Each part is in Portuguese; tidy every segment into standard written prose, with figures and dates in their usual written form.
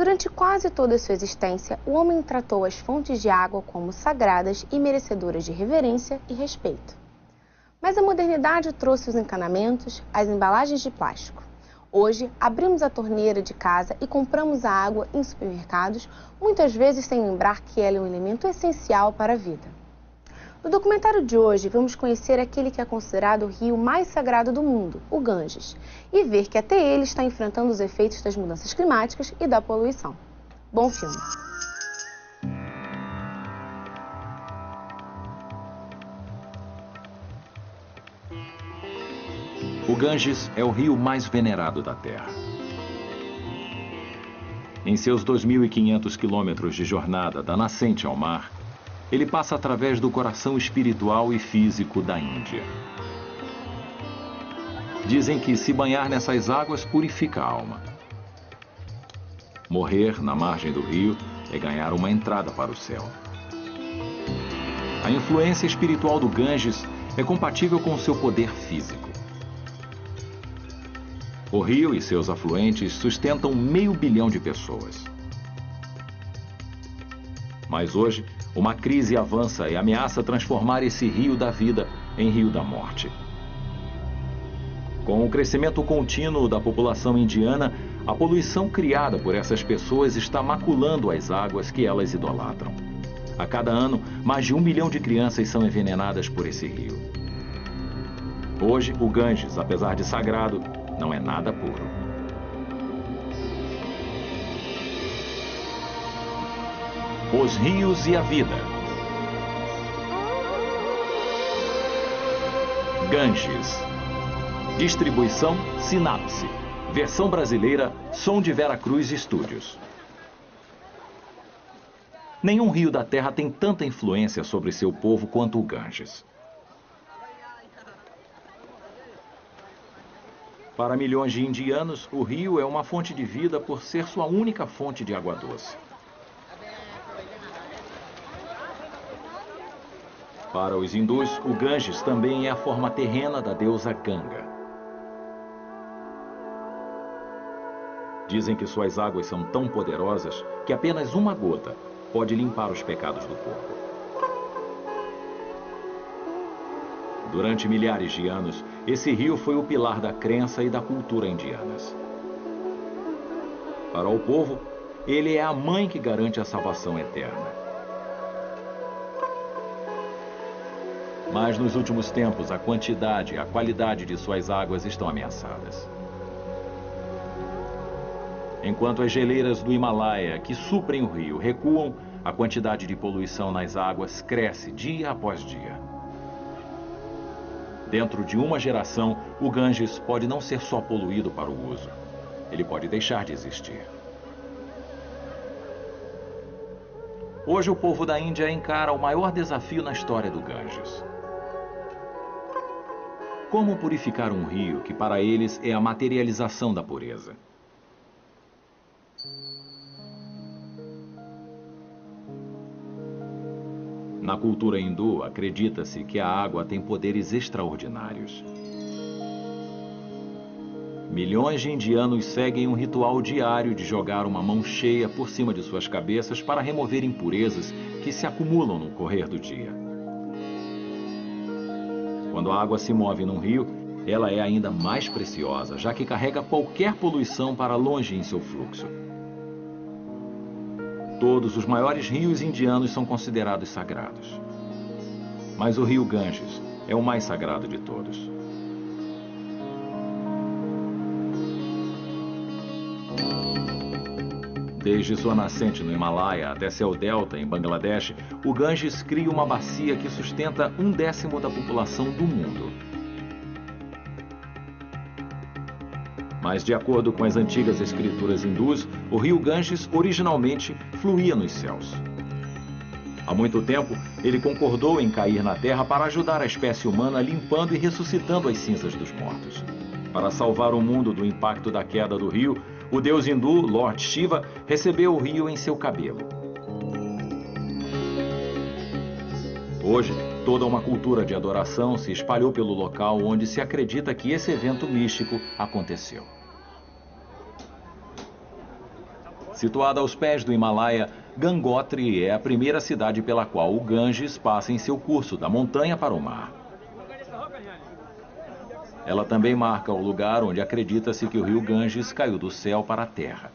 Durante quase toda a sua existência, o homem tratou as fontes de água como sagradas e merecedoras de reverência e respeito. Mas a modernidade trouxe os encanamentos, as embalagens de plástico. Hoje, abrimos a torneira de casa e compramos a água em supermercados, muitas vezes sem lembrar que ela é um elemento essencial para a vida. No documentário de hoje, vamos conhecer aquele que é considerado o rio mais sagrado do mundo, o Ganges, e ver que até ele está enfrentando os efeitos das mudanças climáticas e da poluição. Bom filme! O Ganges é o rio mais venerado da Terra. Em seus 2.500 quilômetros de jornada da nascente ao mar, ele passa através do coração espiritual e físico da Índia. Dizem que se banhar nessas águas purifica a alma. Morrer na margem do rio é ganhar uma entrada para o céu. A influência espiritual do Ganges é compatível com seu poder físico. O rio e seus afluentes sustentam 500 milhão de pessoas. Mas hoje, uma crise avança e ameaça transformar esse rio da vida em rio da morte. Com o crescimento contínuo da população indiana, a poluição criada por essas pessoas está maculando as águas que elas idolatram. A cada ano, mais de 1 milhão de crianças são envenenadas por esse rio. Hoje, o Ganges, apesar de sagrado, não é nada puro. Os rios e a vida. Ganges. Distribuição Sinapse. Versão brasileira, Som de Vera Cruz Estúdios. Nenhum rio da Terra tem tanta influência sobre seu povo quanto o Ganges. Para milhões de indianos, o rio é uma fonte de vida por ser sua única fonte de água doce. Para os hindus, o Ganges também é a forma terrena da deusa Ganga. Dizem que suas águas são tão poderosas que apenas uma gota pode limpar os pecados do corpo. Durante milhares de anos, esse rio foi o pilar da crença e da cultura indianas. Para o povo, ele é a mãe que garante a salvação eterna. Mas nos últimos tempos, a quantidade e a qualidade de suas águas estão ameaçadas. Enquanto as geleiras do Himalaia, que suprem o rio, recuam, a quantidade de poluição nas águas cresce dia após dia. Dentro de uma geração, o Ganges pode não ser só poluído para o uso. Ele pode deixar de existir. Hoje, o povo da Índia encara o maior desafio na história do Ganges. Como purificar um rio que para eles é a materialização da pureza? Na cultura hindu, acredita-se que a água tem poderes extraordinários. Milhões de indianos seguem um ritual diário de jogar uma mão cheia por cima de suas cabeças para remover impurezas que se acumulam no correr do dia. Quando a água se move num rio, ela é ainda mais preciosa, já que carrega qualquer poluição para longe em seu fluxo. Todos os maiores rios indianos são considerados sagrados. Mas o rio Ganges é o mais sagrado de todos. Desde sua nascente no Himalaia até seu delta em Bangladesh, o Ganges cria uma bacia que sustenta 1/10 da população do mundo. Mas, de acordo com as antigas escrituras hindus, o rio Ganges originalmente fluía nos céus. Há muito tempo, ele concordou em cair na terra para ajudar a espécie humana limpando e ressuscitando as cinzas dos mortos. Para salvar o mundo do impacto da queda do rio, o deus hindu, Lord Shiva, recebeu o rio em seu cabelo. Hoje, toda uma cultura de adoração se espalhou pelo local onde se acredita que esse evento místico aconteceu. Situada aos pés do Himalaia, Gangotri é a primeira cidade pela qual o Ganges passa em seu curso da montanha para o mar. Ela também marca o lugar onde acredita-se que o rio Ganges caiu do céu para a terra.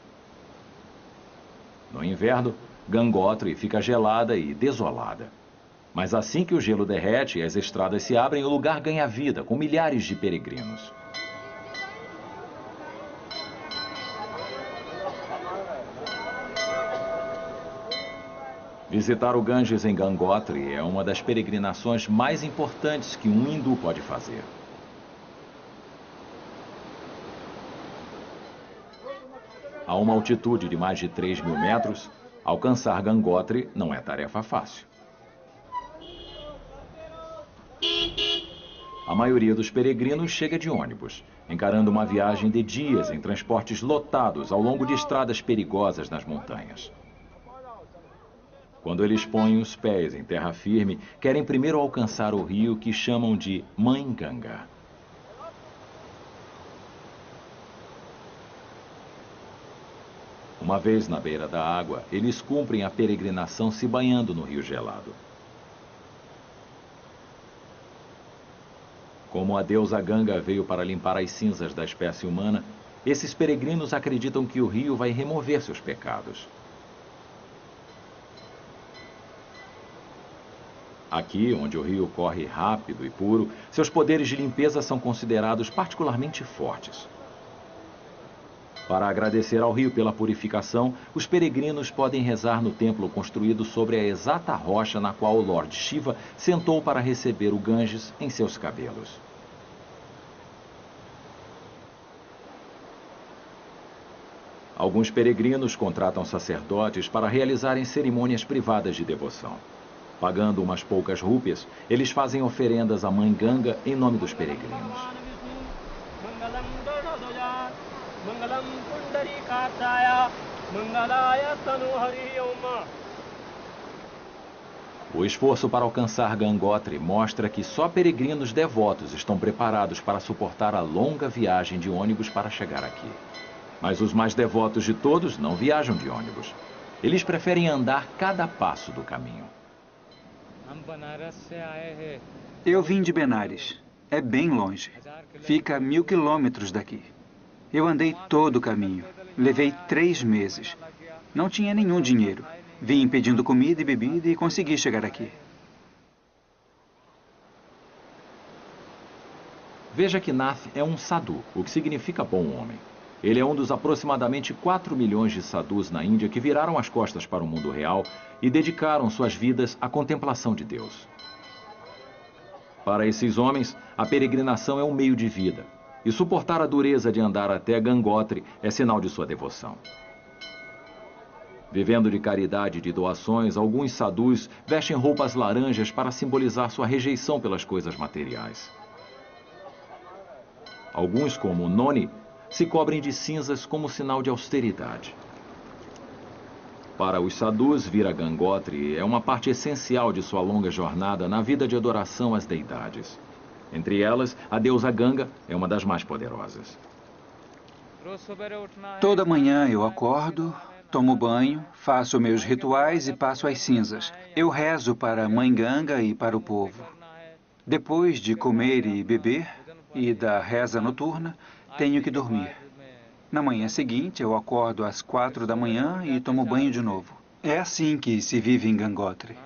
No inverno, Gangotri fica gelada e desolada. Mas assim que o gelo derrete e as estradas se abrem, o lugar ganha vida, com milhares de peregrinos. Visitar o Ganges em Gangotri é uma das peregrinações mais importantes que um hindu pode fazer. A uma altitude de mais de 3.000 metros, alcançar Gangotri não é tarefa fácil. A maioria dos peregrinos chega de ônibus, encarando uma viagem de dias em transportes lotados ao longo de estradas perigosas nas montanhas. Quando eles põem os pés em terra firme, querem primeiro alcançar o rio que chamam de Mãe Ganga. Uma vez na beira da água, eles cumprem a peregrinação se banhando no rio gelado. Como a deusa Ganga veio para limpar as cinzas da espécie humana, esses peregrinos acreditam que o rio vai remover seus pecados. Aqui, onde o rio corre rápido e puro, seus poderes de limpeza são considerados particularmente fortes. Para agradecer ao rio pela purificação, os peregrinos podem rezar no templo construído sobre a exata rocha na qual o Lord Shiva sentou para receber o Ganges em seus cabelos. Alguns peregrinos contratam sacerdotes para realizarem cerimônias privadas de devoção. Pagando umas poucas rúpias, eles fazem oferendas à Mãe Ganga em nome dos peregrinos. O esforço para alcançar Gangotri mostra que só peregrinos devotos estão preparados para suportar a longa viagem de ônibus para chegar aqui. Mas os mais devotos de todos não viajam de ônibus. Eles preferem andar cada passo do caminho. Eu vim de Benares. É bem longe. Fica a 1.000 quilômetros daqui. Eu andei todo o caminho. Levei 3 meses. Não tinha nenhum dinheiro. Vim pedindo comida e bebida e consegui chegar aqui. Veja que Nath é um sadhu, o que significa bom homem. Ele é um dos aproximadamente 4 milhões de sadhus na Índia que viraram as costas para o mundo real e dedicaram suas vidas à contemplação de Deus. Para esses homens, a peregrinação é um meio de vida, e suportar a dureza de andar até Gangotri é sinal de sua devoção. Vivendo de caridade e de doações, alguns sadhus vestem roupas laranjas para simbolizar sua rejeição pelas coisas materiais. Alguns, como Noni, se cobrem de cinzas como sinal de austeridade. Para os sadhus, vir a Gangotri é uma parte essencial de sua longa jornada na vida de adoração às deidades. Entre elas, a deusa Ganga é uma das mais poderosas. Toda manhã eu acordo, tomo banho, faço meus rituais e passo as cinzas. Eu rezo para a Mãe Ganga e para o povo. Depois de comer e beber, e da reza noturna, tenho que dormir. Na manhã seguinte, eu acordo às 4 da manhã e tomo banho de novo. É assim que se vive em Gangotri.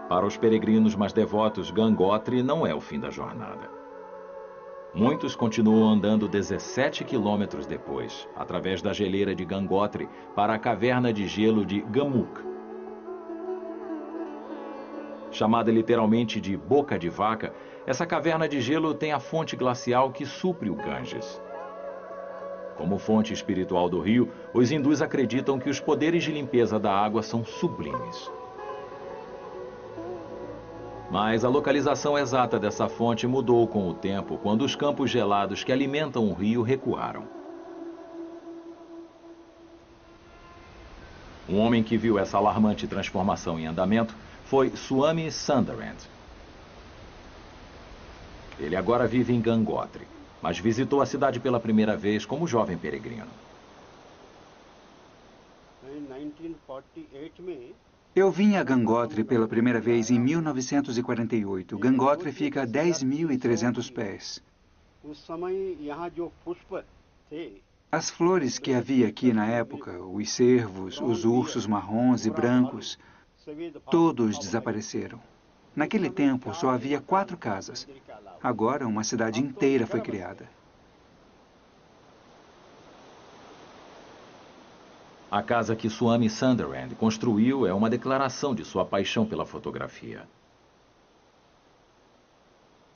Para os peregrinos mais devotos, Gangotri não é o fim da jornada. Muitos continuam andando 17 quilômetros depois, através da geleira de Gangotri, para a caverna de gelo de Gamuk. Chamada literalmente de Boca de Vaca, essa caverna de gelo tem a fonte glacial que supre o Ganges. Como fonte espiritual do rio, os hindus acreditam que os poderes de limpeza da água são sublimes. Mas a localização exata dessa fonte mudou com o tempo, quando os campos gelados que alimentam o rio recuaram. Um homem que viu essa alarmante transformação em andamento foi Swami Sundarand. Ele agora vive em Gangotri, mas visitou a cidade pela primeira vez como jovem peregrino. Eu vim a Gangotri pela primeira vez em 1948. Gangotri fica a 10.300 pés. As flores que havia aqui na época, os cervos, os ursos marrons e brancos, todos desapareceram. Naquele tempo só havia 4 casas. Agora uma cidade inteira foi criada. A casa que Swami Sundarand construiu é uma declaração de sua paixão pela fotografia.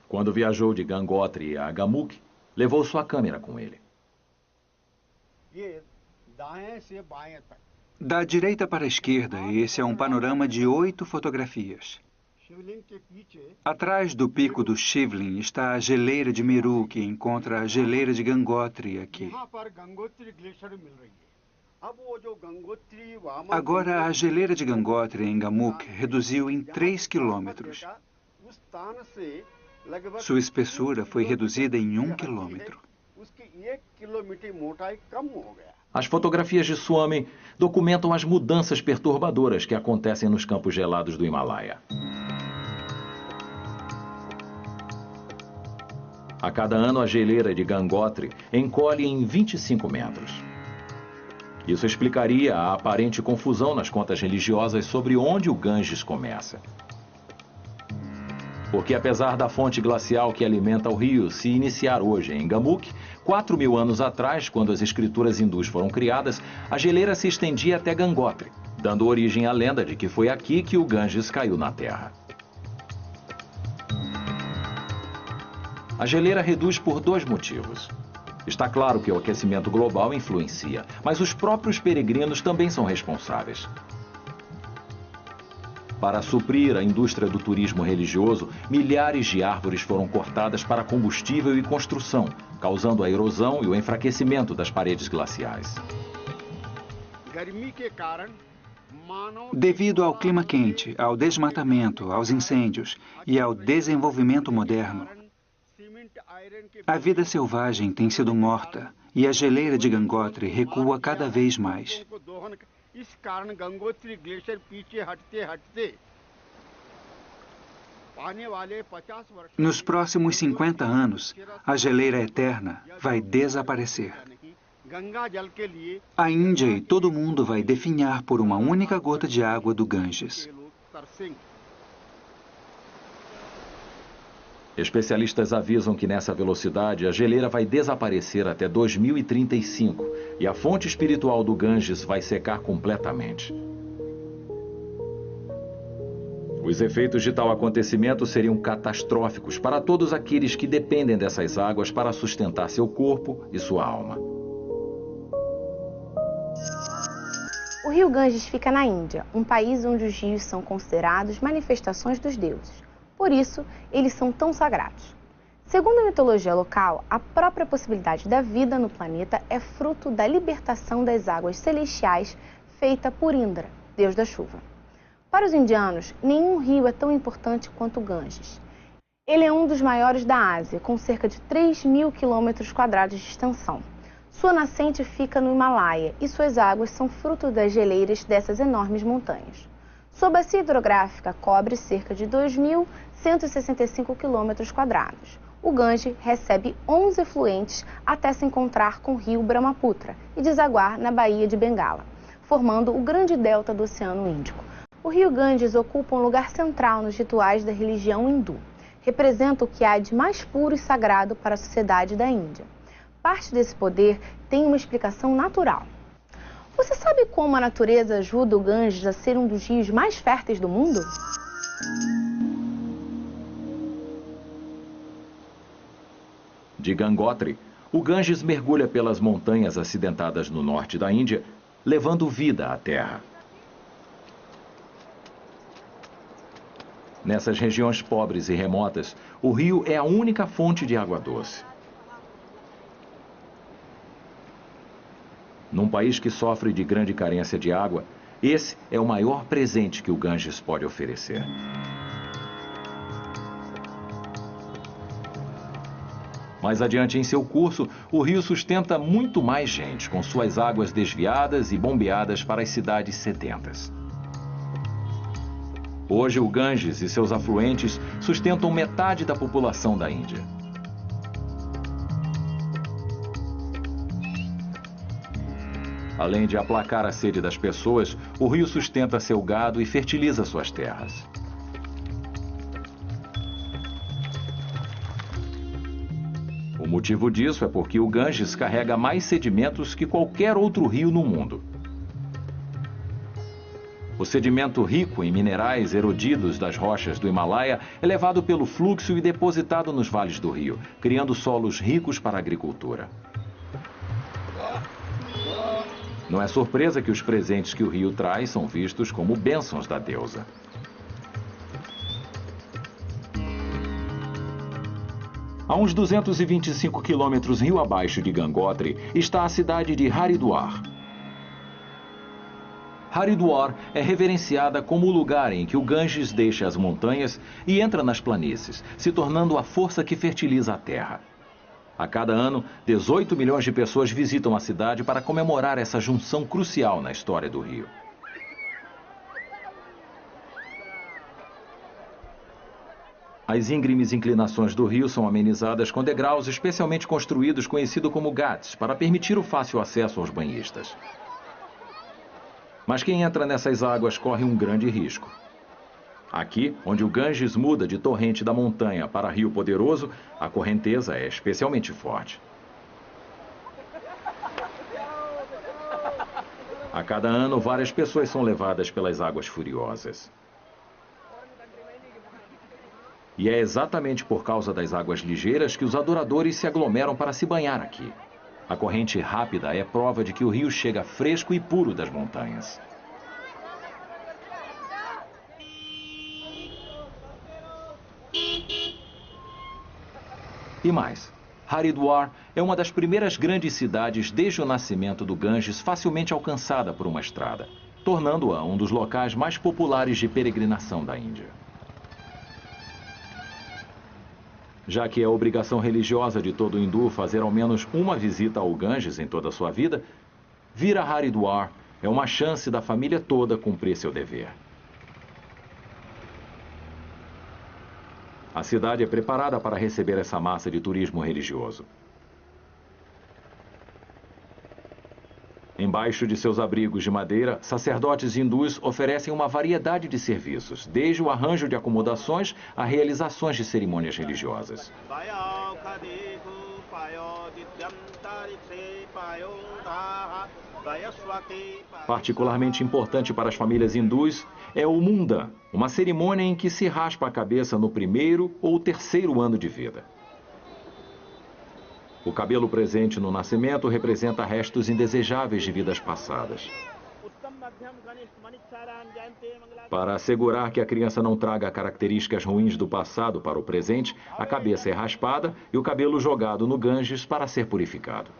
Quando viajou de Gangotri a Gamukh, levou sua câmera com ele. Da direita para a esquerda, esse é um panorama de 8 fotografias. Atrás do pico do Shivling está a geleira de Meru, que encontra a geleira de Gangotri aqui. Agora, a geleira de Gangotri em Gamukh reduziu em 3 quilômetros. Sua espessura foi reduzida em 1 quilômetro. As fotografias de Swami documentam as mudanças perturbadoras que acontecem nos campos gelados do Himalaia. A cada ano, a geleira de Gangotri encolhe em 25 metros. Isso explicaria a aparente confusão nas contas religiosas sobre onde o Ganges começa. Porque apesar da fonte glacial que alimenta o rio se iniciar hoje em Gamukh, 4.000 anos atrás, quando as escrituras hindus foram criadas, a geleira se estendia até Gangotri, dando origem à lenda de que foi aqui que o Ganges caiu na terra. A geleira reduz por 2 motivos. Está claro que o aquecimento global influencia, mas os próprios peregrinos também são responsáveis. Para suprir a indústria do turismo religioso, milhares de árvores foram cortadas para combustível e construção, causando a erosão e o enfraquecimento das paredes glaciais. Devido ao clima quente, ao desmatamento, aos incêndios e ao desenvolvimento moderno, a vida selvagem tem sido morta e a geleira de Gangotri recua cada vez mais. Nos próximos 50 anos, a geleira eterna vai desaparecer. A Índia e todo mundo vai definhar por uma única gota de água do Ganges. Especialistas avisam que nessa velocidade a geleira vai desaparecer até 2035 e a fonte espiritual do Ganges vai secar completamente. Os efeitos de tal acontecimento seriam catastróficos para todos aqueles que dependem dessas águas para sustentar seu corpo e sua alma. O rio Ganges fica na Índia, um país onde os rios são considerados manifestações dos deuses. Por isso, eles são tão sagrados. Segundo a mitologia local, a própria possibilidade da vida no planeta é fruto da libertação das águas celestiais feita por Indra, deus da chuva. Para os indianos, nenhum rio é tão importante quanto o Ganges. Ele é um dos maiores da Ásia, com cerca de 3.000 km² de extensão. Sua nascente fica no Himalaia e suas águas são fruto das geleiras dessas enormes montanhas. Sua bacia hidrográfica cobre cerca de 2.165 km². O Ganges recebe 11 efluentes até se encontrar com o rio Brahmaputra e desaguar na Baía de Bengala, formando o grande delta do Oceano Índico. O rio Ganges ocupa um lugar central nos rituais da religião hindu. Representa o que há de mais puro e sagrado para a sociedade da Índia. Parte desse poder tem uma explicação natural. Você sabe como a natureza ajuda o Ganges a ser um dos rios mais férteis do mundo? De Gangotri, o Ganges mergulha pelas montanhas acidentadas no norte da Índia, levando vida à terra. Nessas regiões pobres e remotas, o rio é a única fonte de água doce. Num país que sofre de grande carência de água, esse é o maior presente que o Ganges pode oferecer. Mais adiante em seu curso, o rio sustenta muito mais gente, com suas águas desviadas e bombeadas para as cidades sedentas. Hoje, o Ganges e seus afluentes sustentam metade da população da Índia. Além de aplacar a sede das pessoas, o rio sustenta seu gado e fertiliza suas terras. O motivo disso é porque o Ganges carrega mais sedimentos que qualquer outro rio no mundo. O sedimento rico em minerais erodidos das rochas do Himalaia é levado pelo fluxo e depositado nos vales do rio, criando solos ricos para a agricultura. Não é surpresa que os presentes que o rio traz são vistos como bênçãos da deusa. A uns 225 quilômetros rio abaixo de Gangotri está a cidade de Haridwar. Haridwar é reverenciada como o lugar em que o Ganges deixa as montanhas e entra nas planícies, se tornando a força que fertiliza a terra. A cada ano, 18 milhões de pessoas visitam a cidade para comemorar essa junção crucial na história do rio. As íngremes inclinações do rio são amenizadas com degraus especialmente construídos, conhecidos como ghats, para permitir o fácil acesso aos banhistas. Mas quem entra nessas águas corre um grande risco. Aqui, onde o Ganges muda de torrente da montanha para rio poderoso, a correnteza é especialmente forte. A cada ano, várias pessoas são levadas pelas águas furiosas. E é exatamente por causa das águas ligeiras que os adoradores se aglomeram para se banhar aqui. A corrente rápida é prova de que o rio chega fresco e puro das montanhas. E mais, Haridwar é uma das primeiras grandes cidades desde o nascimento do Ganges facilmente alcançada por uma estrada, tornando-a um dos locais mais populares de peregrinação da Índia. Já que é obrigação religiosa de todo hindu fazer ao menos uma visita ao Ganges em toda a sua vida, vir a Haridwar é uma chance da família toda cumprir seu dever. A cidade é preparada para receber essa massa de turismo religioso. Embaixo de seus abrigos de madeira, sacerdotes hindus oferecem uma variedade de serviços, desde o arranjo de acomodações a realizações de cerimônias religiosas. Particularmente importante para as famílias hindus é o Mundan, uma cerimônia em que se raspa a cabeça no primeiro ou terceiro ano de vida. O cabelo presente no nascimento representa restos indesejáveis de vidas passadas. Para assegurar que a criança não traga características ruins do passado para o presente, a cabeça é raspada e o cabelo jogado no Ganges para ser purificado.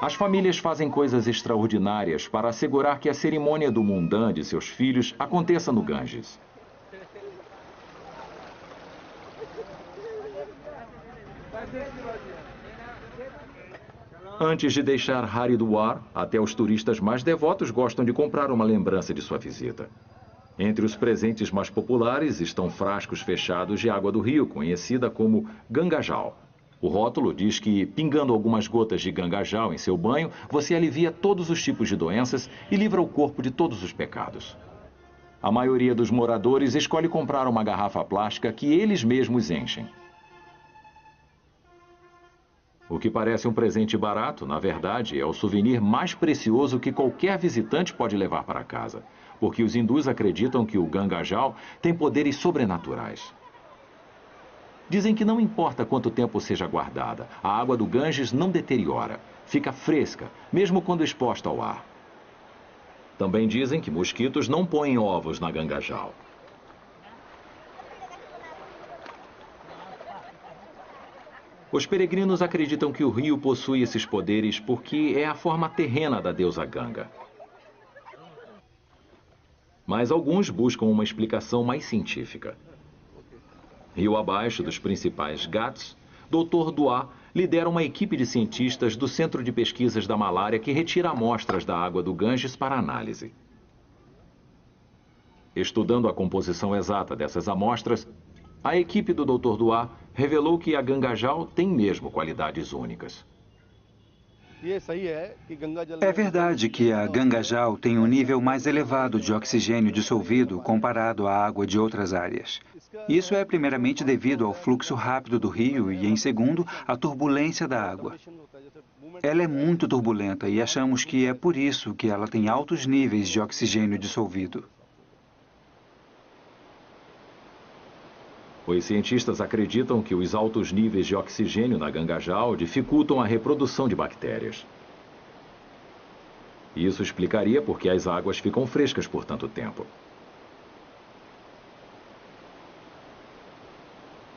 As famílias fazem coisas extraordinárias para assegurar que a cerimônia do Mundan de seus filhos aconteça no Ganges. Antes de deixar Haridwar, até os turistas mais devotos gostam de comprar uma lembrança de sua visita. Entre os presentes mais populares estão frascos fechados de água do rio, conhecida como Gangajal. O rótulo diz que, pingando algumas gotas de Gangajal em seu banho, você alivia todos os tipos de doenças e livra o corpo de todos os pecados. A maioria dos moradores escolhe comprar uma garrafa plástica que eles mesmos enchem. O que parece um presente barato, na verdade, é o souvenir mais precioso que qualquer visitante pode levar para casa, porque os hindus acreditam que o Gangajal tem poderes sobrenaturais. Dizem que não importa quanto tempo seja guardada, a água do Ganges não deteriora, fica fresca, mesmo quando exposta ao ar. Também dizem que mosquitos não põem ovos na Gangajal. Os peregrinos acreditam que o rio possui esses poderes porque é a forma terrena da deusa Ganga. Mas alguns buscam uma explicação mais científica. Rio abaixo dos principais Ghats, Dr. Dua lidera uma equipe de cientistas do Centro de Pesquisas da Malária que retira amostras da água do Ganges para análise. Estudando a composição exata dessas amostras, a equipe do Dr. Dua revelou que a Gangajal tem mesmo qualidades únicas. É verdade que a Gangajal tem um nível mais elevado de oxigênio dissolvido comparado à água de outras áreas. Isso é primeiramente devido ao fluxo rápido do rio e, em segundo, à turbulência da água. Ela é muito turbulenta e achamos que é por isso que ela tem altos níveis de oxigênio dissolvido. Os cientistas acreditam que os altos níveis de oxigênio na Gangajal dificultam a reprodução de bactérias. Isso explicaria por que as águas ficam frescas por tanto tempo.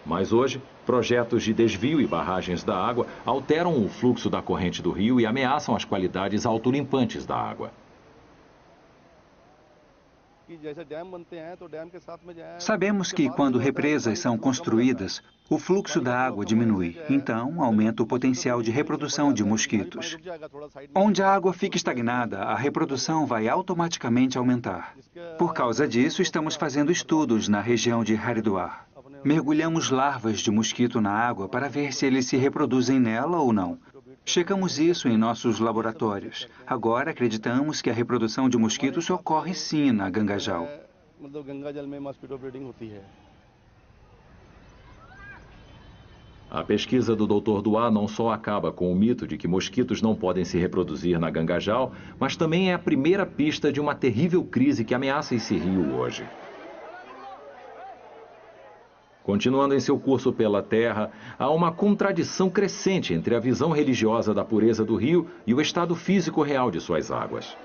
Mas hoje, projetos de desvio e barragens da água alteram o fluxo da corrente do rio e ameaçam as qualidades autolimpantes da água. Sabemos que quando represas são construídas, o fluxo da água diminui, então aumenta o potencial de reprodução de mosquitos. Onde a água fica estagnada, a reprodução vai automaticamente aumentar. Por causa disso, estamos fazendo estudos na região de Haridwar. Mergulhamos larvas de mosquito na água para ver se eles se reproduzem nela ou não. Checamos isso em nossos laboratórios. Agora acreditamos que a reprodução de mosquitos ocorre sim na Gangajal. A pesquisa do Dr. Dua não só acaba com o mito de que mosquitos não podem se reproduzir na Gangajal, mas também é a primeira pista de uma terrível crise que ameaça esse rio hoje. Continuando em seu curso pela Terra, há uma contradição crescente entre a visão religiosa da pureza do rio e o estado físico real de suas águas.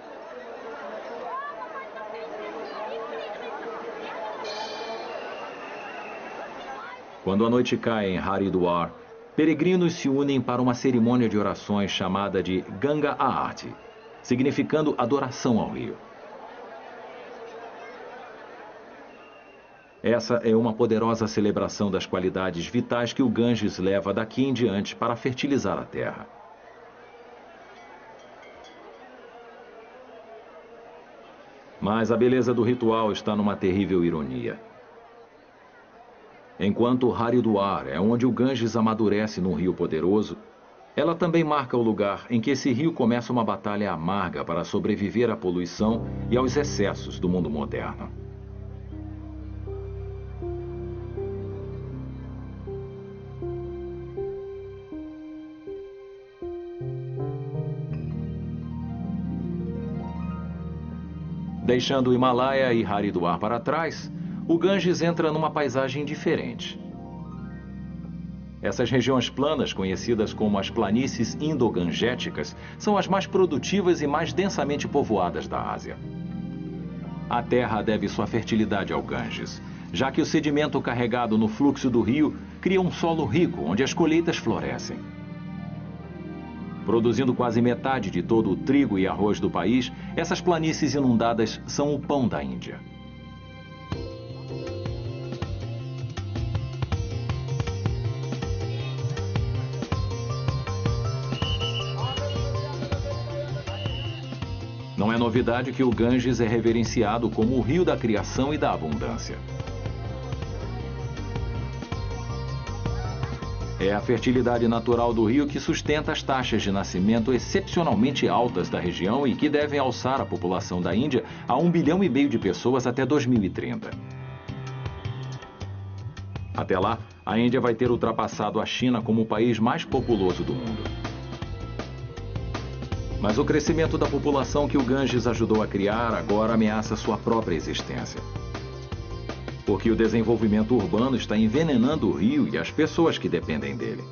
Quando a noite cai em Haridwar, peregrinos se unem para uma cerimônia de orações chamada de Ganga Aarti, significando adoração ao rio. Essa é uma poderosa celebração das qualidades vitais que o Ganges leva daqui em diante para fertilizar a terra. Mas a beleza do ritual está numa terrível ironia. Enquanto Haridwar é onde o Ganges amadurece num rio poderoso, ela também marca o lugar em que esse rio começa uma batalha amarga para sobreviver à poluição e aos excessos do mundo moderno. Deixando o Himalaia e Haridwar para trás, o Ganges entra numa paisagem diferente. Essas regiões planas, conhecidas como as planícies indogangéticas, são as mais produtivas e mais densamente povoadas da Ásia. A terra deve sua fertilidade ao Ganges, já que o sedimento carregado no fluxo do rio cria um solo rico onde as colheitas florescem. Produzindo quase metade de todo o trigo e arroz do país, essas planícies inundadas são o pão da Índia. Não é novidade que o Ganges é reverenciado como o rio da criação e da abundância. É a fertilidade natural do rio que sustenta as taxas de nascimento excepcionalmente altas da região e que devem alçar a população da Índia a 1,5 bilhão de pessoas até 2030. Até lá, a Índia vai ter ultrapassado a China como o país mais populoso do mundo. Mas o crescimento da população que o Ganges ajudou a criar agora ameaça sua própria existência. Porque o desenvolvimento urbano está envenenando o rio e as pessoas que dependem dele.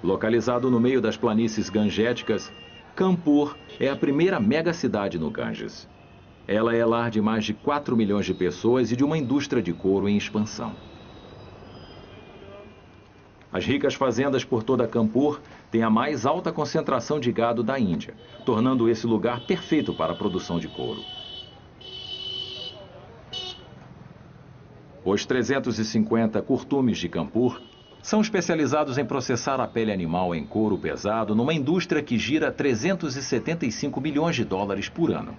Localizado no meio das planícies gangéticas, Kanpur é a primeira megacidade no Ganges. Ela é lar de mais de 4 milhões de pessoas e de uma indústria de couro em expansão. As ricas fazendas por toda Kanpur têm a mais alta concentração de gado da Índia, tornando esse lugar perfeito para a produção de couro. Os 350 curtumes de Kanpur são especializados em processar a pele animal em couro pesado numa indústria que gira 375 milhões de dólares por ano.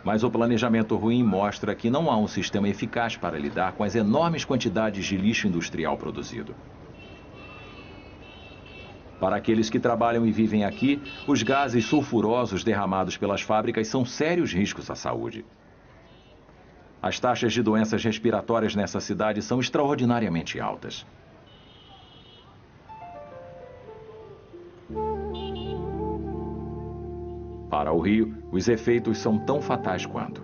Mas o planejamento ruim mostra que não há um sistema eficaz para lidar com as enormes quantidades de lixo industrial produzido. Para aqueles que trabalham e vivem aqui, os gases sulfurosos derramados pelas fábricas são sérios riscos à saúde. As taxas de doenças respiratórias nessa cidade são extraordinariamente altas. Para o Rio, os efeitos são tão fatais quanto.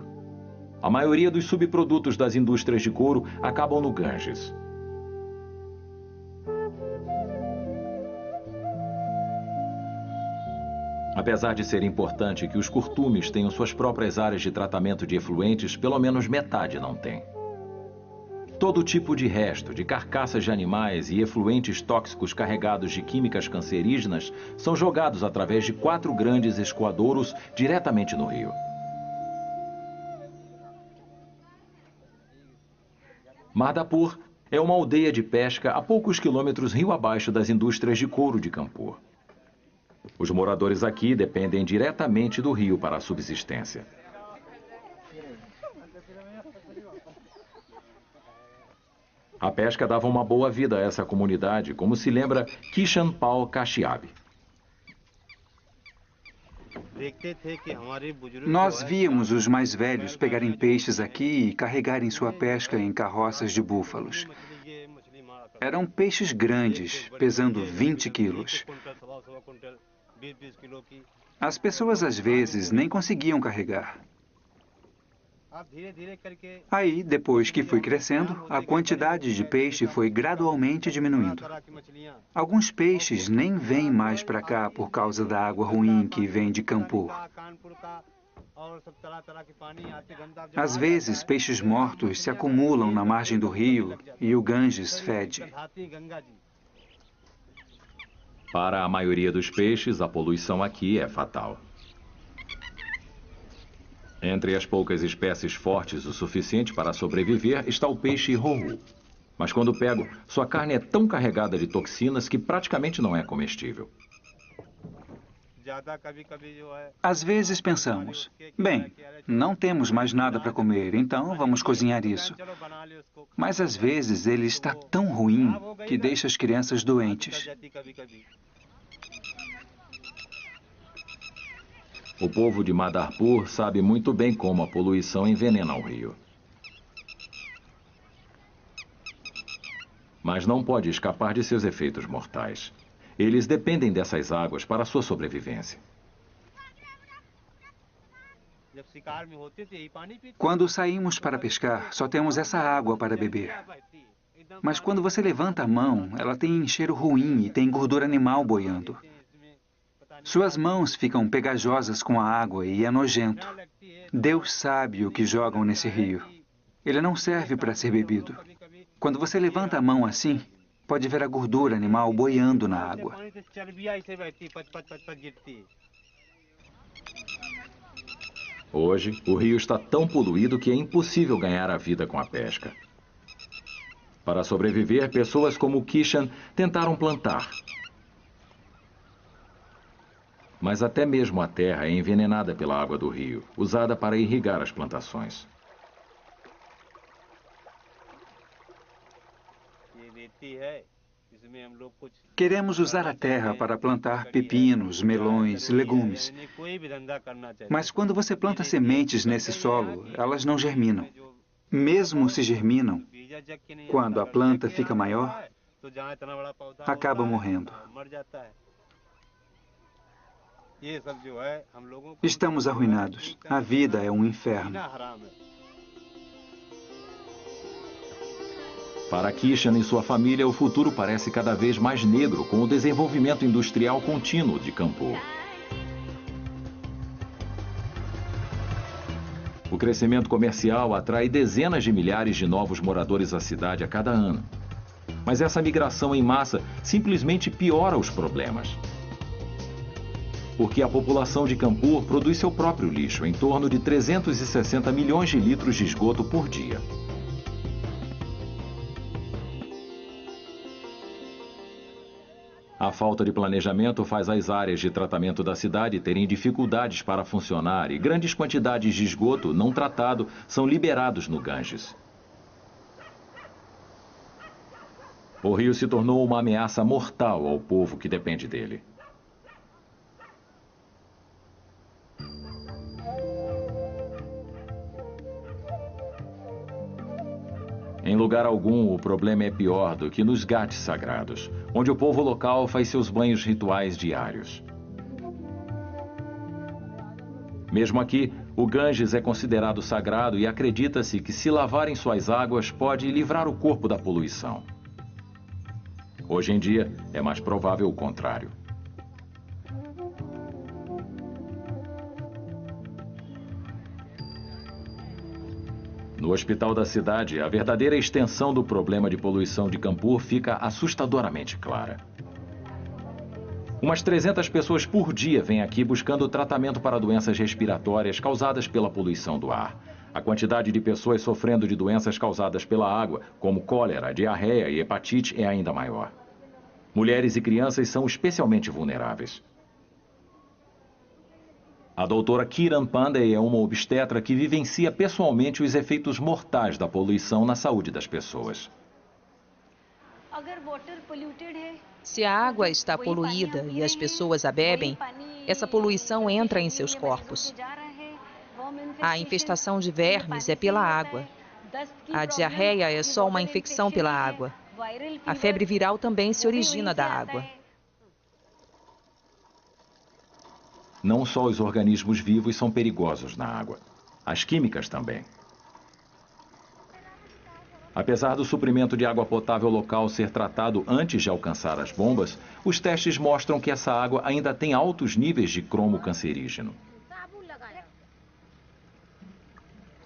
A maioria dos subprodutos das indústrias de couro acabam no Ganges. Apesar de ser importante que os curtumes tenham suas próprias áreas de tratamento de efluentes, pelo menos metade não tem. Todo tipo de resto, de carcaças de animais e efluentes tóxicos carregados de químicas cancerígenas são jogados através de 4 grandes escoadouros diretamente no rio. Madhapur é uma aldeia de pesca a poucos quilômetros rio abaixo das indústrias de couro de Kanpur. Os moradores aqui dependem diretamente do rio para a subsistência. A pesca dava uma boa vida a essa comunidade, como se lembra Kishan Pal Kashyap. Nós víamos os mais velhos pegarem peixes aqui e carregarem sua pesca em carroças de búfalos. Eram peixes grandes, pesando 20 quilos. As pessoas às vezes nem conseguiam carregar. Aí, depois que foi crescendo, a quantidade de peixe foi gradualmente diminuindo. Alguns peixes nem vêm mais para cá por causa da água ruim que vem de Kanpur. Às vezes, peixes mortos se acumulam na margem do rio e o Ganges fede. Para a maioria dos peixes, a poluição aqui é fatal. Entre as poucas espécies fortes o suficiente para sobreviver está o peixe rohu. Mas quando pego, sua carne é tão carregada de toxinas que praticamente não é comestível. Às vezes pensamos, bem, não temos mais nada para comer, então vamos cozinhar isso. Mas às vezes ele está tão ruim que deixa as crianças doentes. O povo de Madhapur sabe muito bem como a poluição envenena o rio. Mas não pode escapar de seus efeitos mortais. Eles dependem dessas águas para sua sobrevivência. Quando saímos para pescar, só temos essa água para beber. Mas quando você levanta a mão, ela tem cheiro ruim e tem gordura animal boiando. Suas mãos ficam pegajosas com a água e é nojento. Deus sabe o que jogam nesse rio. Ele não serve para ser bebido. Quando você levanta a mão assim, pode ver a gordura animal boiando na água. Hoje, o rio está tão poluído que é impossível ganhar a vida com a pesca. Para sobreviver, pessoas como Kishan tentaram plantar. Mas até mesmo a terra é envenenada pela água do rio, usada para irrigar as plantações. Queremos usar a terra para plantar pepinos, melões, legumes. Mas quando você planta sementes nesse solo, elas não germinam. Mesmo se germinam, quando a planta fica maior, acaba morrendo. Estamos arruinados. A vida é um inferno. Para Kishan e sua família, o futuro parece cada vez mais negro com o desenvolvimento industrial contínuo de Kanpur. O crescimento comercial atrai dezenas de milhares de novos moradores à cidade a cada ano. Mas essa migração em massa simplesmente piora os problemas. Porque a população de Kanpur produz seu próprio lixo, em torno de 360 milhões de litros de esgoto por dia. A falta de planejamento faz as áreas de tratamento da cidade terem dificuldades para funcionar e grandes quantidades de esgoto não tratado são liberados no Ganges. O rio se tornou uma ameaça mortal ao povo que depende dele. Em lugar algum, o problema é pior do que nos ghats sagrados, onde o povo local faz seus banhos rituais diários. Mesmo aqui, o Ganges é considerado sagrado e acredita-se que se lavar em suas águas pode livrar o corpo da poluição. Hoje em dia, é mais provável o contrário. No hospital da cidade, a verdadeira extensão do problema de poluição de Kanpur fica assustadoramente clara. Umas 300 pessoas por dia vêm aqui buscando tratamento para doenças respiratórias causadas pela poluição do ar. A quantidade de pessoas sofrendo de doenças causadas pela água, como cólera, diarreia e hepatite, é ainda maior. Mulheres e crianças são especialmente vulneráveis. A doutora Kiran Pandey é uma obstetra que vivencia pessoalmente os efeitos mortais da poluição na saúde das pessoas. Se a água está poluída e as pessoas a bebem, essa poluição entra em seus corpos. A infestação de vermes é pela água. A diarreia é só uma infecção pela água. A febre viral também se origina da água. Não só os organismos vivos são perigosos na água, as químicas também. Apesar do suprimento de água potável local ser tratado antes de alcançar as bombas, os testes mostram que essa água ainda tem altos níveis de cromo cancerígeno.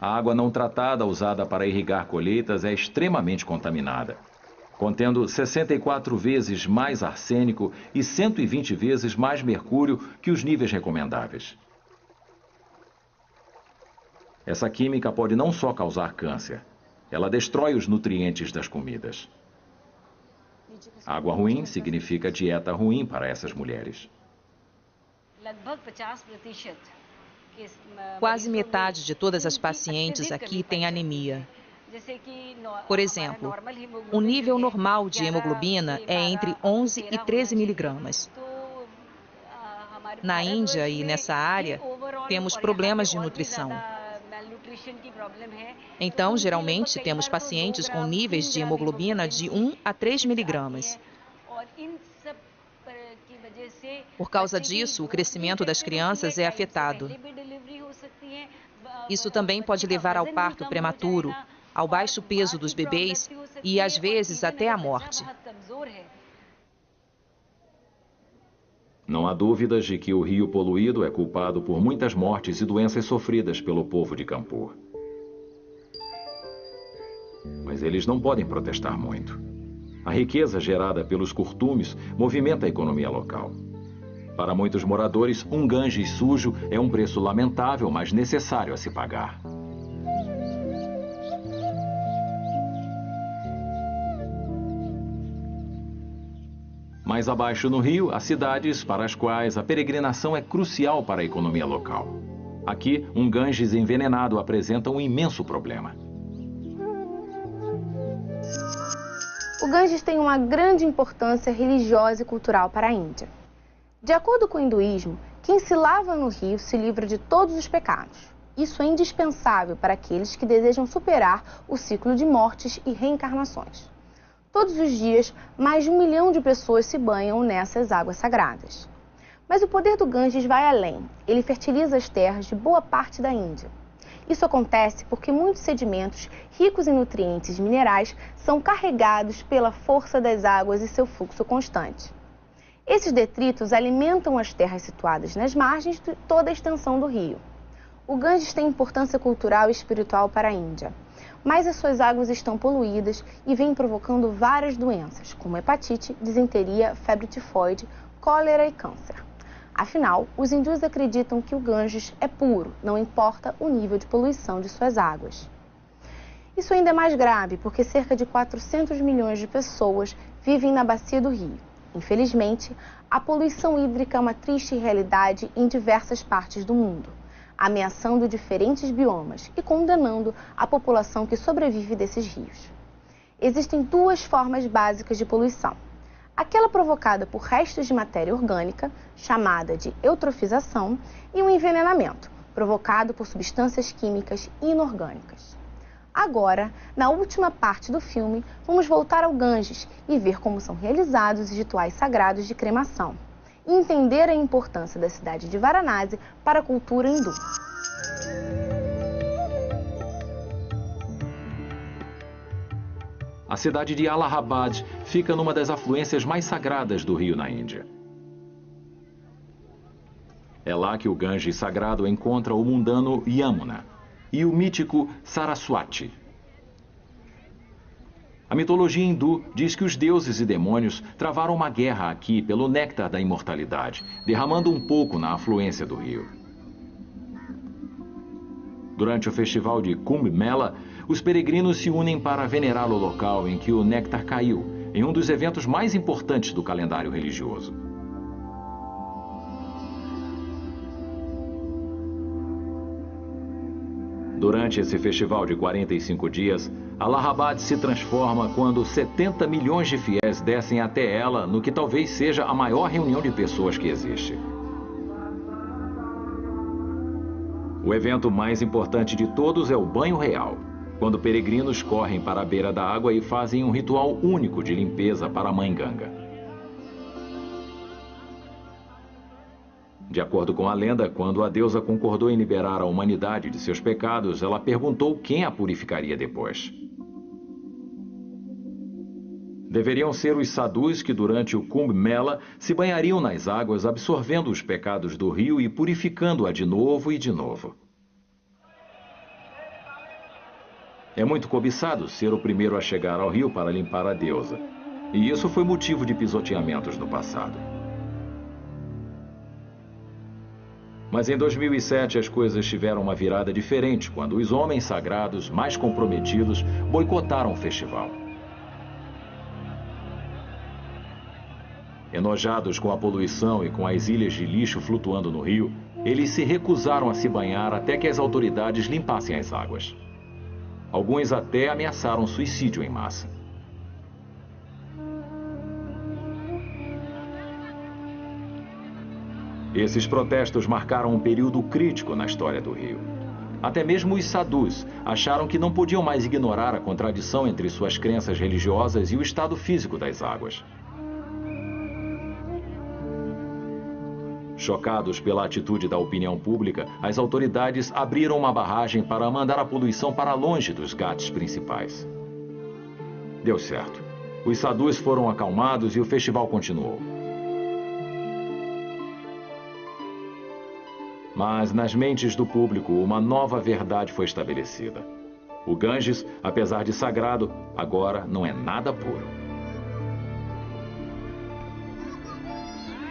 A água não tratada usada para irrigar colheitas é extremamente contaminada, contendo 64 vezes mais arsênico e 120 vezes mais mercúrio que os níveis recomendáveis. Essa química pode não só causar câncer, ela destrói os nutrientes das comidas. Água ruim significa dieta ruim para essas mulheres. Quase metade de todas as pacientes aqui tem anemia. Por exemplo, o nível normal de hemoglobina é entre 11 e 13 miligramas. Na Índia e nessa área, temos problemas de nutrição. Então, geralmente, temos pacientes com níveis de hemoglobina de 1 a 3 miligramas. Por causa disso, o crescimento das crianças é afetado. Isso também pode levar ao parto prematuro, ao baixo peso dos bebês e, às vezes, até à morte. Não há dúvidas de que o rio poluído é culpado por muitas mortes e doenças sofridas pelo povo de Kanpur. Mas eles não podem protestar muito. A riqueza gerada pelos curtumes movimenta a economia local. Para muitos moradores, um Ganges sujo é um preço lamentável, mas necessário a se pagar. Mais abaixo no rio, há cidades para as quais a peregrinação é crucial para a economia local. Aqui, um Ganges envenenado apresenta um imenso problema. O Ganges tem uma grande importância religiosa e cultural para a Índia. De acordo com o hinduísmo, quem se lava no rio se livra de todos os pecados. Isso é indispensável para aqueles que desejam superar o ciclo de mortes e reencarnações. Todos os dias, mais de 1 milhão de pessoas se banham nessas águas sagradas. Mas o poder do Ganges vai além. Ele fertiliza as terras de boa parte da Índia. Isso acontece porque muitos sedimentos ricos em nutrientes e minerais são carregados pela força das águas e seu fluxo constante. Esses detritos alimentam as terras situadas nas margens de toda a extensão do rio. O Ganges tem importância cultural e espiritual para a Índia. mais as suas águas estão poluídas e vêm provocando várias doenças, como hepatite, disenteria, febre tifoide, cólera e câncer. Afinal, os hindus acreditam que o Ganges é puro, não importa o nível de poluição de suas águas. Isso ainda é mais grave porque cerca de 400 milhões de pessoas vivem na bacia do rio. Infelizmente, a poluição hídrica é uma triste realidade em diversas partes do mundo, ameaçando diferentes biomas e condenando a população que sobrevive desses rios. Existem duas formas básicas de poluição. Aquela provocada por restos de matéria orgânica, chamada de eutrofização, e um envenenamento, provocado por substâncias químicas inorgânicas. Agora, na última parte do filme, vamos voltar ao Ganges e ver como são realizados os rituais sagrados de cremação, e entender a importância da cidade de Varanasi para a cultura hindu. A cidade de Allahabad fica numa das afluências mais sagradas do rio na Índia. É lá que o Ganges sagrado encontra o mundano Yamuna e o mítico Saraswati. A mitologia hindu diz que os deuses e demônios travaram uma guerra aqui pelo néctar da imortalidade, derramando um pouco na afluência do rio. Durante o festival de Kumbh Mela, os peregrinos se unem para venerar o local em que o néctar caiu, em um dos eventos mais importantes do calendário religioso. Durante esse festival de 45 dias, Allahabad se transforma quando 70 milhões de fiéis descem até ela no que talvez seja a maior reunião de pessoas que existe. O evento mais importante de todos é o banho real, quando peregrinos correm para a beira da água e fazem um ritual único de limpeza para a Mãe Ganga. De acordo com a lenda, quando a deusa concordou em liberar a humanidade de seus pecados, ela perguntou quem a purificaria depois. Deveriam ser os sadhus que durante o Kumbh Mela se banhariam nas águas, absorvendo os pecados do rio e purificando-a de novo e de novo. É muito cobiçado ser o primeiro a chegar ao rio para limpar a deusa. E isso foi motivo de pisoteamentos no passado. Mas em 2007 as coisas tiveram uma virada diferente quando os homens sagrados mais comprometidos boicotaram o festival. Enojados com a poluição e com as ilhas de lixo flutuando no rio, eles se recusaram a se banhar até que as autoridades limpassem as águas. Alguns até ameaçaram suicídio em massa. Esses protestos marcaram um período crítico na história do rio. Até mesmo os sadhus acharam que não podiam mais ignorar a contradição entre suas crenças religiosas e o estado físico das águas. Chocados pela atitude da opinião pública, as autoridades abriram uma barragem para mandar a poluição para longe dos ghats principais. Deu certo. Os sadhus foram acalmados e o festival continuou. Mas nas mentes do público, uma nova verdade foi estabelecida. O Ganges, apesar de sagrado, agora não é nada puro.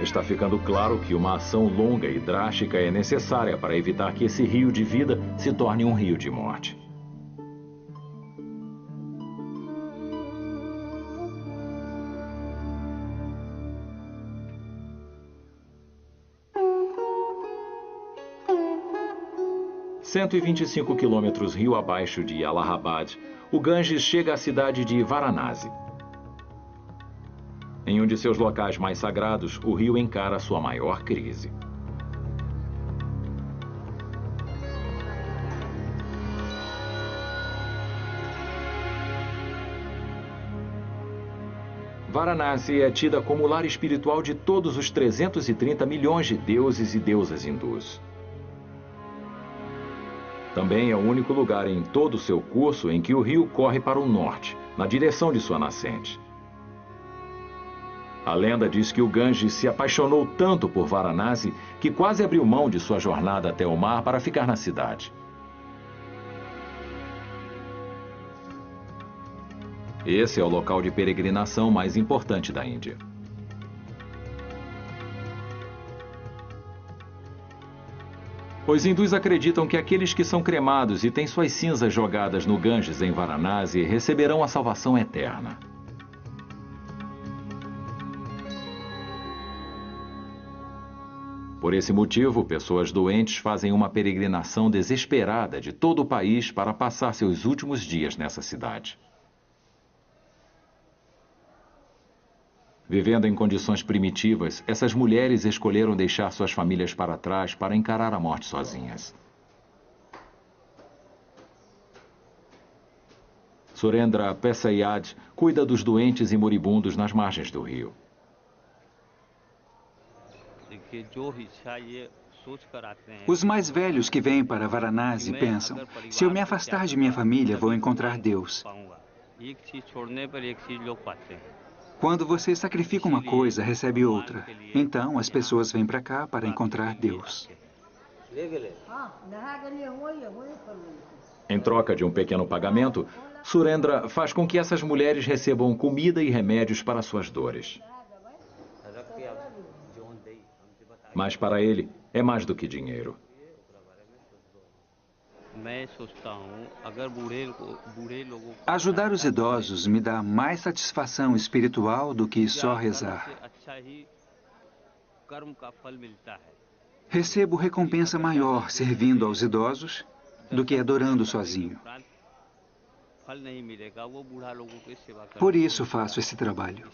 Está ficando claro que uma ação longa e drástica é necessária para evitar que esse rio de vida se torne um rio de morte. – 125 quilômetros rio abaixo de Allahabad, o Ganges chega à cidade de Varanasi. Em um de seus locais mais sagrados, o rio encara sua maior crise. Varanasi é tida como o lar espiritual de todos os 330 milhões de deuses e deusas hindus. Também é o único lugar em todo o seu curso em que o rio corre para o norte, na direção de sua nascente. A lenda diz que o Ganges se apaixonou tanto por Varanasi que quase abriu mão de sua jornada até o mar para ficar na cidade. Esse é o local de peregrinação mais importante da Índia. Os hindus acreditam que aqueles que são cremados e têm suas cinzas jogadas no Ganges, em Varanasi, receberão a salvação eterna. Por esse motivo, pessoas doentes fazem uma peregrinação desesperada de todo o país para passar seus últimos dias nessa cidade. Vivendo em condições primitivas, essas mulheres escolheram deixar suas famílias para trás para encarar a morte sozinhas. Surendra Pesayad cuida dos doentes e moribundos nas margens do rio. Os mais velhos que vêm para Varanasi pensam, se eu me afastar de minha família, vou encontrar Deus. Quando você sacrifica uma coisa, recebe outra. Então, as pessoas vêm para cá para encontrar Deus. Em troca de um pequeno pagamento, Surendra faz com que essas mulheres recebam comida e remédios para suas dores. Mas para ele, é mais do que dinheiro. Ajudar os idosos me dá mais satisfação espiritual do que só rezar. Recebo recompensa maior servindo aos idosos do que adorando sozinho. Por isso faço esse trabalho.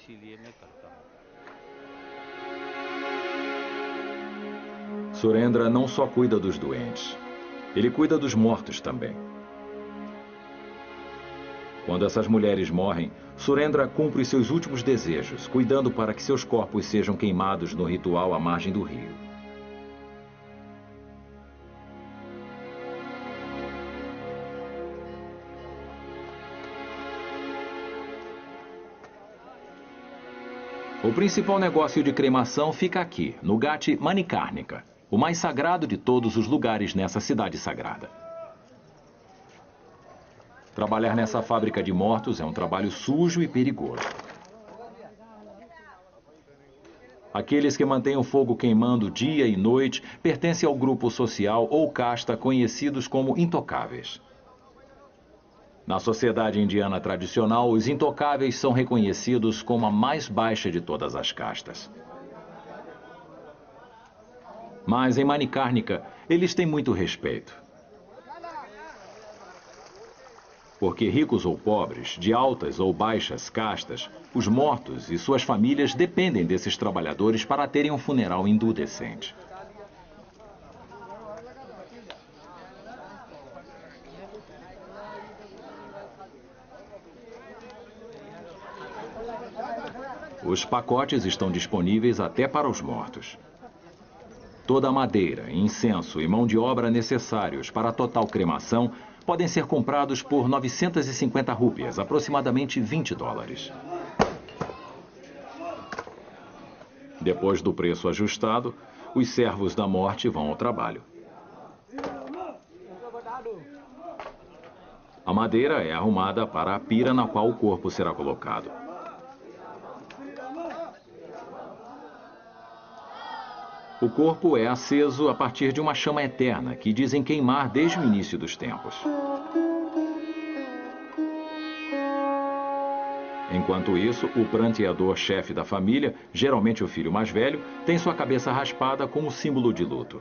Surendra não só cuida dos doentes, ele cuida dos mortos também. Quando essas mulheres morrem, Surendra cumpre seus últimos desejos, cuidando para que seus corpos sejam queimados no ritual à margem do rio. O principal negócio de cremação fica aqui, no Ghat Manikarnika, o mais sagrado de todos os lugares nessa cidade sagrada. Trabalhar nessa fábrica de mortos é um trabalho sujo e perigoso. Aqueles que mantêm o fogo queimando dia e noite pertencem ao grupo social ou casta conhecidos como intocáveis. Na sociedade indiana tradicional, os intocáveis são reconhecidos como a mais baixa de todas as castas. Mas em Manikarnika, eles têm muito respeito. Porque ricos ou pobres, de altas ou baixas castas, os mortos e suas famílias dependem desses trabalhadores para terem um funeral hindu decente. Os pacotes estão disponíveis até para os mortos. Toda a madeira, incenso e mão de obra necessários para a total cremação podem ser comprados por 950 rúpias, aproximadamente $20. Depois do preço ajustado, os servos da morte vão ao trabalho. A madeira é arrumada para a pira na qual o corpo será colocado. O corpo é aceso a partir de uma chama eterna que dizem queimar desde o início dos tempos. Enquanto isso, o pranteador-chefe da família, geralmente o filho mais velho, tem sua cabeça raspada como símbolo de luto.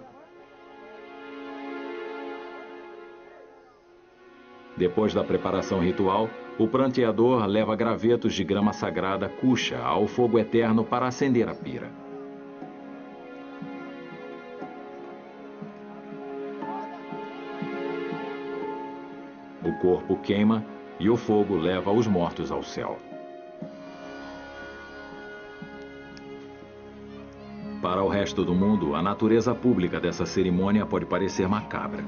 Depois da preparação ritual, o pranteador leva gravetos de grama sagrada kusha ao fogo eterno para acender a pira. O corpo queima e o fogo leva os mortos ao céu. Para o resto do mundo, a natureza pública dessa cerimônia pode parecer macabra.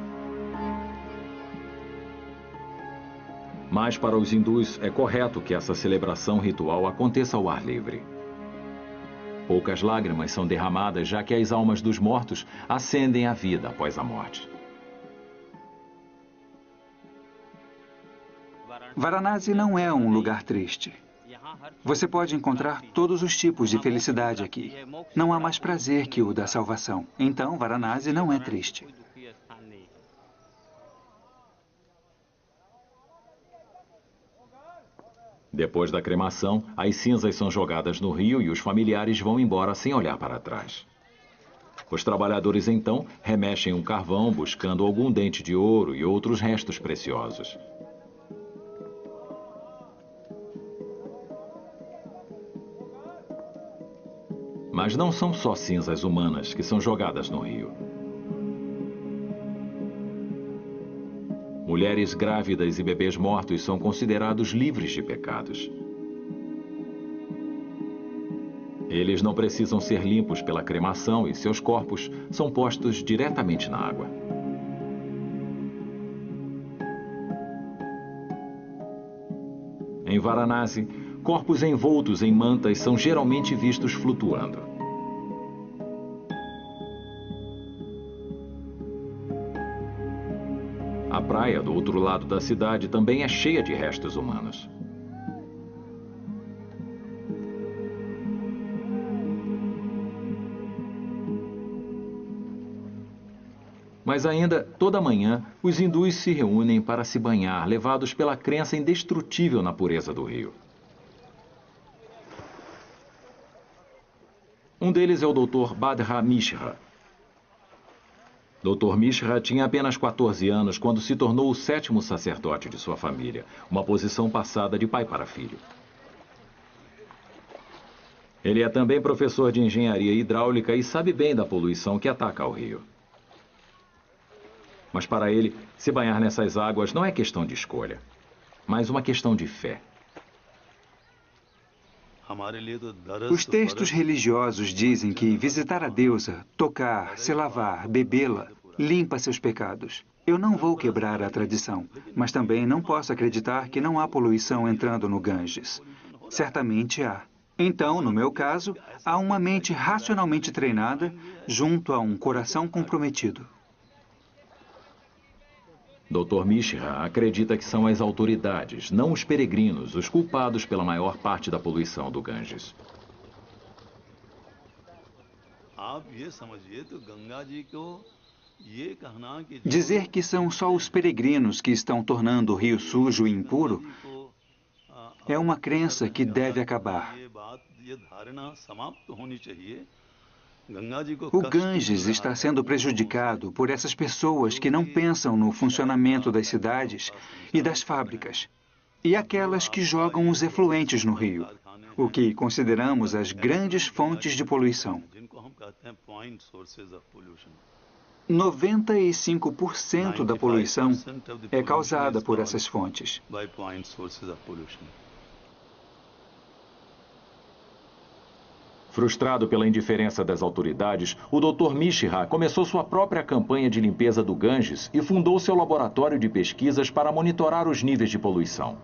Mas para os hindus é correto que essa celebração ritual aconteça ao ar livre. Poucas lágrimas são derramadas, já que as almas dos mortos ascendem à vida após a morte. Varanasi não é um lugar triste. Você pode encontrar todos os tipos de felicidade aqui. Não há mais prazer que o da salvação. Então, Varanasi não é triste. Depois da cremação, as cinzas são jogadas no rio e os familiares vão embora sem olhar para trás. Os trabalhadores, então, remexem um carvão buscando algum dente de ouro e outros restos preciosos. Mas não são só cinzas humanas que são jogadas no rio. Mulheres grávidas e bebês mortos são considerados livres de pecados. Eles não precisam ser limpos pela cremação e seus corpos são postos diretamente na água. Em Varanasi, corpos envoltos em mantas são geralmente vistos flutuando. A praia do outro lado da cidade também é cheia de restos humanos. Mas ainda, toda manhã, os hindus se reúnem para se banhar, levados pela crença indestrutível na pureza do rio. Um deles é o Dr. Badra Mishra. Dr. Mishra tinha apenas 14 anos quando se tornou o 7º sacerdote de sua família, uma posição passada de pai para filho. Ele é também professor de engenharia hidráulica e sabe bem da poluição que ataca o rio. Mas para ele, se banhar nessas águas não é questão de escolha, mas uma questão de fé. Os textos religiosos dizem que visitar a deusa, tocar, se lavar, bebê-la, limpa seus pecados. Eu não vou quebrar a tradição, mas também não posso acreditar que não há poluição entrando no Ganges. Certamente há. Então, no meu caso, há uma mente racionalmente treinada junto a um coração comprometido. Dr. Mishra acredita que são as autoridades, não os peregrinos, os culpados pela maior parte da poluição do Ganges. Dizer que são só os peregrinos que estão tornando o rio sujo e impuro é uma crença que deve acabar. O Ganges está sendo prejudicado por essas pessoas que não pensam no funcionamento das cidades e das fábricas, e aquelas que jogam os efluentes no rio, o que consideramos as grandes fontes de poluição. 95% da poluição é causada por essas fontes. Frustrado pela indiferença das autoridades, o Dr. Mishra começou sua própria campanha de limpeza do Ganges e fundou seu laboratório de pesquisas para monitorar os níveis de poluição.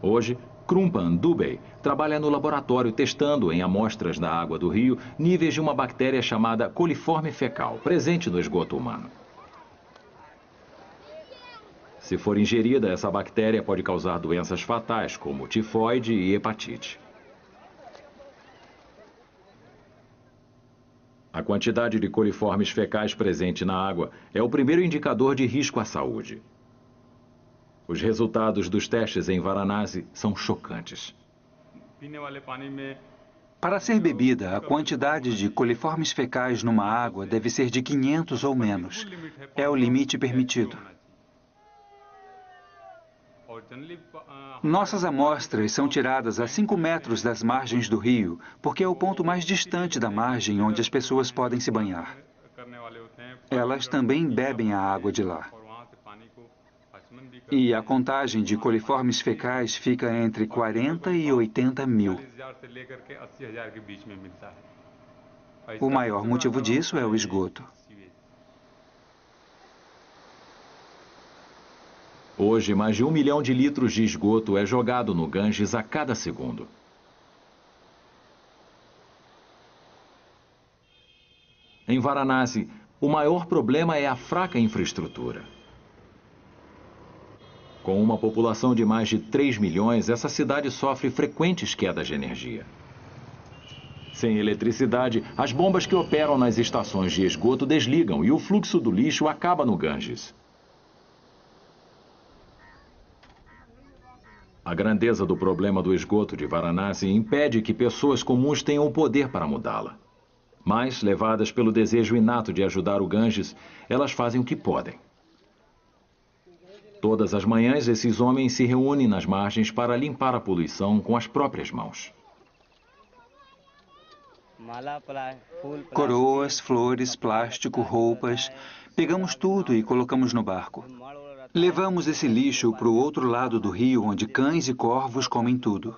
Hoje, Krumpan Dubey trabalha no laboratório testando em amostras da água do rio níveis de uma bactéria chamada coliforme fecal, presente no esgoto humano. Se for ingerida, essa bactéria pode causar doenças fatais como tifoide e hepatite. A quantidade de coliformes fecais presente na água é o primeiro indicador de risco à saúde. Os resultados dos testes em Varanasi são chocantes. Para ser bebida, a quantidade de coliformes fecais numa água deve ser de 500 ou menos. É o limite permitido. Nossas amostras são tiradas a 5 metros das margens do rio, porque é o ponto mais distante da margem onde as pessoas podem se banhar. Elas também bebem a água de lá. E a contagem de coliformes fecais fica entre 40 e 80 mil. O maior motivo disso é o esgoto. Hoje, mais de 1 milhão de litros de esgoto é jogado no Ganges a cada segundo. Em Varanasi, o maior problema é a fraca infraestrutura. Com uma população de mais de 3 milhões, essa cidade sofre frequentes quedas de energia. Sem eletricidade, as bombas que operam nas estações de esgoto desligam e o fluxo do lixo acaba no Ganges. A grandeza do problema do esgoto de Varanasi impede que pessoas comuns tenham o poder para mudá-la. Mas, levadas pelo desejo inato de ajudar o Ganges, elas fazem o que podem. Todas as manhãs, esses homens se reúnem nas margens para limpar a poluição com as próprias mãos. Coroas, flores, plástico, roupas. Pegamos tudo e colocamos no barco. Levamos esse lixo para o outro lado do rio, onde cães e corvos comem tudo.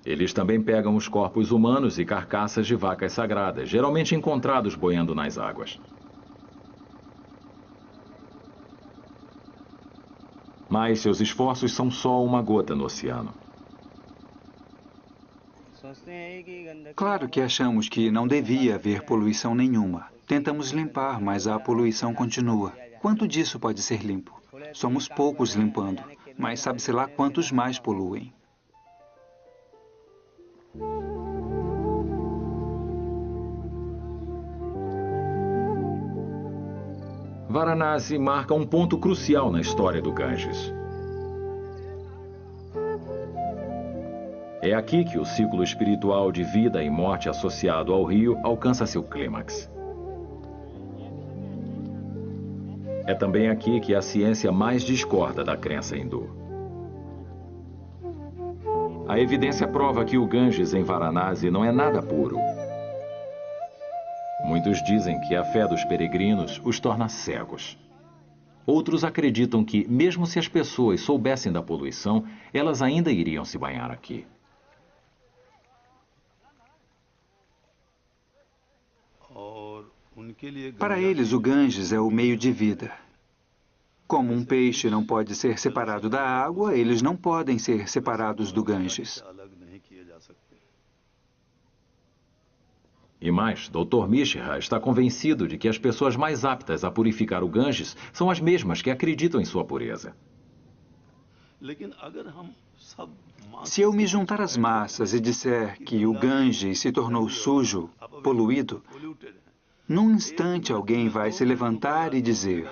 Eles também pegam os corpos humanos e carcaças de vacas sagradas, geralmente encontrados boiando nas águas. Mas seus esforços são só uma gota no oceano. Claro que achamos que não devia haver poluição nenhuma. Tentamos limpar, mas a poluição continua. Quanto disso pode ser limpo? Somos poucos limpando, mas sabe-se lá quantos mais poluem. Varanasi marca um ponto crucial na história do Ganges. É aqui que o ciclo espiritual de vida e morte associado ao rio alcança seu clímax. É também aqui que a ciência mais discorda da crença hindu. A evidência prova que o Ganges em Varanasi não é nada puro. Muitos dizem que a fé dos peregrinos os torna cegos. Outros acreditam que, mesmo se as pessoas soubessem da poluição, elas ainda iriam se banhar aqui. Para eles, o Ganges é o meio de vida. Como um peixe não pode ser separado da água, eles não podem ser separados do Ganges. E mais, Dr. Mishra está convencido de que as pessoas mais aptas a purificar o Ganges são as mesmas que acreditam em sua pureza. Se eu me juntar às massas e disser que o Ganges se tornou sujo, poluído, num instante alguém vai se levantar e dizer: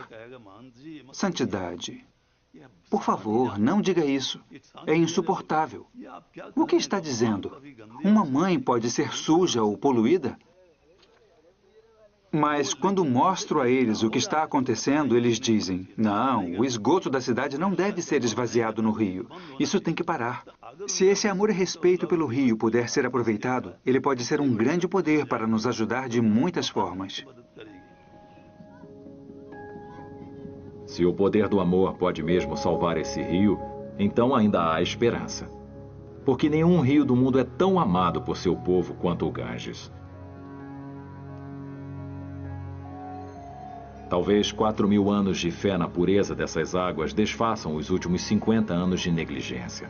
santidade, por favor, não diga isso. É insuportável. O que está dizendo? Uma mãe pode ser suja ou poluída? Mas quando mostro a eles o que está acontecendo, eles dizem: não, o esgoto da cidade não deve ser esvaziado no rio. Isso tem que parar. Se esse amor e respeito pelo rio puder ser aproveitado, ele pode ser um grande poder para nos ajudar de muitas formas. Se o poder do amor pode mesmo salvar esse rio, então ainda há esperança. Porque nenhum rio do mundo é tão amado por seu povo quanto o Ganges. Talvez 4.000 anos de fé na pureza dessas águas desfaçam os últimos 50 anos de negligência.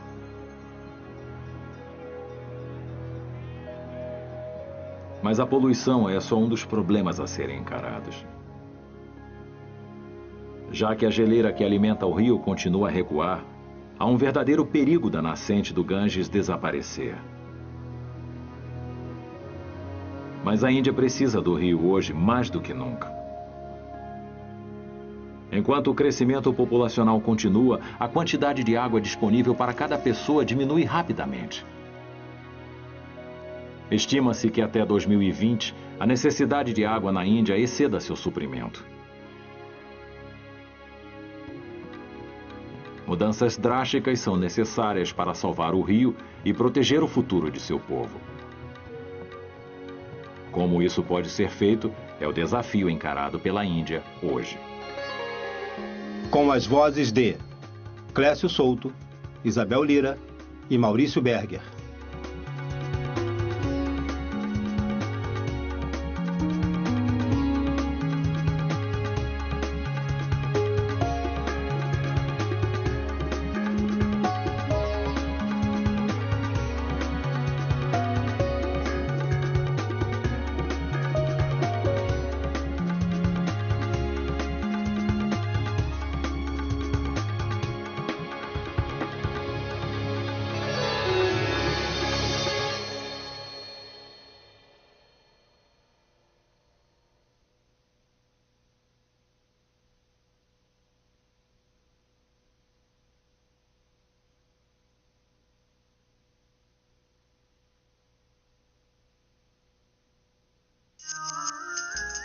Mas a poluição é só um dos problemas a serem encarados. Já que a geleira que alimenta o rio continua a recuar, há um verdadeiro perigo da nascente do Ganges desaparecer. Mas a Índia precisa do rio hoje mais do que nunca. Enquanto o crescimento populacional continua, a quantidade de água disponível para cada pessoa diminui rapidamente. Estima-se que até 2020, a necessidade de água na Índia exceda seu suprimento. Mudanças drásticas são necessárias para salvar o rio e proteger o futuro de seu povo. Como isso pode ser feito, é o desafio encarado pela Índia hoje. Com as vozes de Clécio Souto, Isabel Lira e Maurício Berger.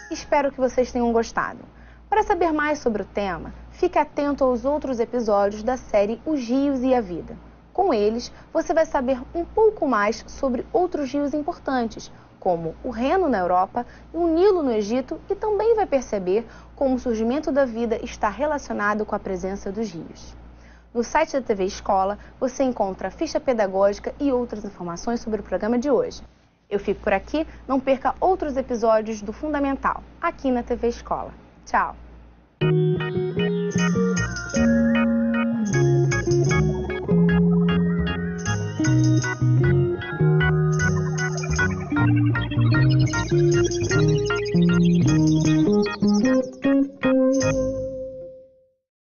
Espero que vocês tenham gostado. Para saber mais sobre o tema, fique atento aos outros episódios da série Os Rios e a Vida. Com eles, você vai saber um pouco mais sobre outros rios importantes, como o Reno na Europa e o Nilo no Egito, e também vai perceber como o surgimento da vida está relacionado com a presença dos rios. No site da TV Escola, você encontra a ficha pedagógica e outras informações sobre o programa de hoje. Eu fico por aqui, não perca outros episódios do Fundamental, aqui na TV Escola. Tchau!